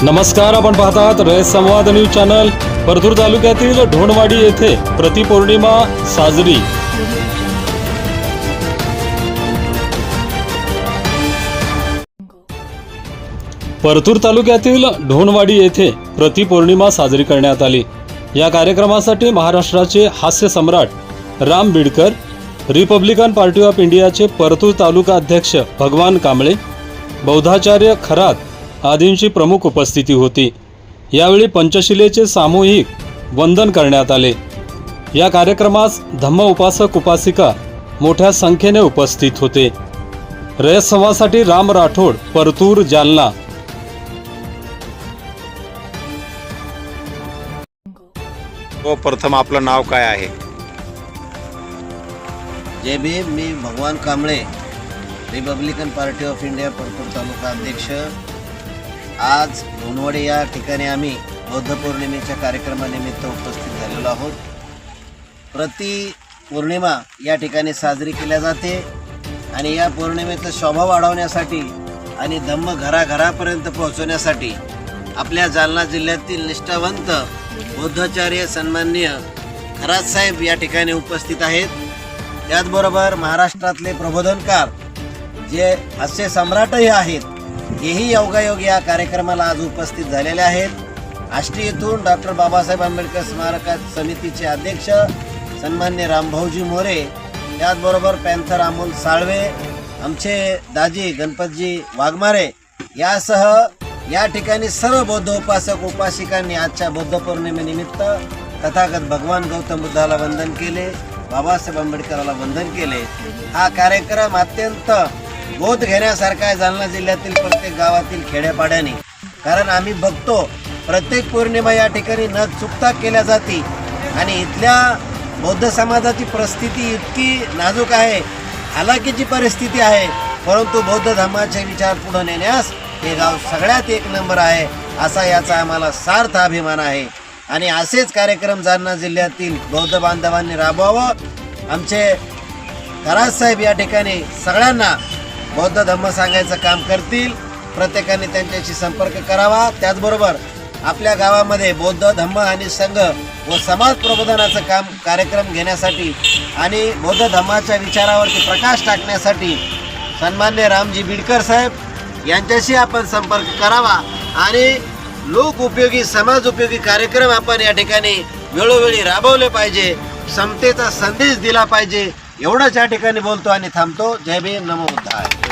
नमस्कार, आपण पाहतात रयत संवाद न्यूज चॅनल। परतूर तालुक्यातील ढोणवाडी येथे प्रतिपौर्णिमा साजरी। परतूर तालुक्यातील ढोणवाडी येथे प्रतिपौर्णिमा साजरी करण्यात आली। या कार्यक्रमासाठी महाराष्ट्राचे हास्य सम्राट Ram Bidkar, Republican party of इंडियाचे परतूर तालुका अध्यक्ष भगवान कांबळे, बौद्धाचार्य खरात आदींची प्रमुख उपस्थिती होती। यावेळी पंचशिलेचे सामूहिक वंदन करण्यात आले। या कार्यक्रमास धम्म उपासक उपासिका मोठ्या संख्येने उपस्थित होते। रयत संवादसाठी राम राठोड, परतूर, जालना। प्रथम आपलं नाव काय आहे? जय भीम। मी Bhagwan Kamble, Republican party of India Partur taluka अध्यक्ष। आज ढोणवाडी या ठिकाणी आम्ही बौद्ध पौर्णिमेच्या कार्यक्रमानिमित्त उपस्थित झालेलो आहोत। प्रति पौर्णिमा या ठिकाणी साजरी केल्या जाते आणि या पौर्णिमेचा शोभा वाढवण्यासाठी आणि धम्म घराघरापर्यंत पोहोचवण्यासाठी आपल्या जालना जिल्ह्यातील निष्ठावंत बौद्धाचार्य सन्माननीय खरात साहेब या ठिकाणी उपस्थित आहेत। त्याचबरोबर महाराष्ट्रातले प्रबोधनकार जे हास्य सम्राटही आहेत, हेही योगायोग या कार्यक्रमाला आज उपस्थित झालेले आहेत। आष्टी येथून डॉक्टर बाबासाहेब आंबेडकर स्मारक समितीचे अध्यक्ष सन्मान्य रामभाऊजी मोरे, त्याचबरोबर पॅन्थर अमोल साळवे, आमचे दाजी गणपतजी वाघमारे यासह या ठिकाणी सर्व बौद्ध उपासक उपासिकांनी आजच्या बौद्ध पौर्णिमेनिमित्त तथागत भगवान गौतम बुद्धाला वंदन केले, बाबासाहेब आंबेडकराला वंदन केले। हा कार्यक्रम अत्यंत बोध घेण्यासारखा आहे जालना जिल्ह्यातील प्रत्येक गावातील खेड्यापाड्याने, कारण आम्ही बघतो प्रत्येक पौर्णिमा या ठिकाणी न चुकता केल्या जाते आणि इथल्या बौद्ध समाजाची परिस्थिती इतकी नाजूक आहे, हालाकीची परिस्थिती आहे, परंतु बौद्ध धर्माचे विचार पुढे नेण्यास हे गाव सगळ्यात एक नंबर आहे, असा याचा आम्हाला सार्थ अभिमान आहे। आणि असेच कार्यक्रम जालना जिल्ह्यातील बौद्ध बांधवांनी राबवावं। आमचे खरात साहेब या ठिकाणी सगळ्यांना बौद्ध धम्म सांगायचं काम करतील, प्रत्येकाने त्यांच्याशी संपर्क करावा। त्याचबरोबर आपल्या गावामध्ये बौद्ध धम्म आणि संघ व समाज प्रबोधनाचं काम कार्यक्रम घेण्यासाठी आणि बौद्ध धम्माच्या विचारावरती प्रकाश टाकण्यासाठी सन्मान्य रामजी बिडकर साहेब यांच्याशी आपण संपर्क करावा आणि लोक उपयोगी समाज उपयोगी कार्यक्रम आपण या ठिकाणी वेळोवेळी राबवले पाहिजे, समतेचा संदेश दिला पाहिजे। एवढंच या ठिकाणी बोलतो आणि थांबतो। जय भीम, नमो बुद्धाय।